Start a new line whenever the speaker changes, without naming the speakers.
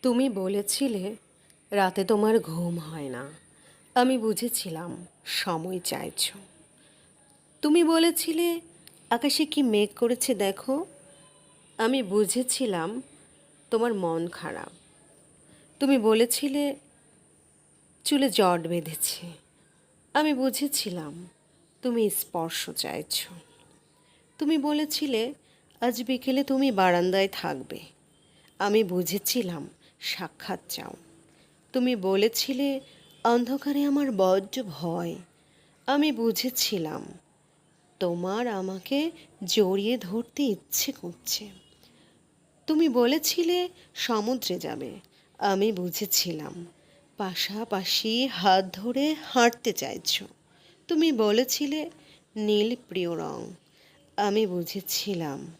তুমি বলেছিলে রাতে তোমার ঘুম হয় না। আমি বুঝেছিলাম সময় চাইছ। তুমি বলেছিলে আকাশে কি মেঘ করেছে দেখো। আমি বুঝেছিলাম তোমার মন খারাপ। তুমি বলেছিলে চুলে জট বেঁধেছে। আমি বুঝেছিলাম তুমি স্পর্শ চাইছ। তুমি বলেছিলে আজ বিকেলে তুমি বারান্দায় থাকবে। আমি বুঝেছিলাম সাক্ষাৎ চাও। তুমি বলেছিলে অন্ধকারে আমার বড্ড ভয়। আমি বুঝেছিলাম তোমার আমাকে জড়িয়ে ধরতে ইচ্ছে করছে। তুমি বলেছিলে সমুদ্রে যাবে। আমি বুঝেছিলাম পাশাপাশি হাত ধরে হাঁটতে চাইছো। তুমি বলেছিলে নীল প্রিয় রং। আমি বুঝেছিলাম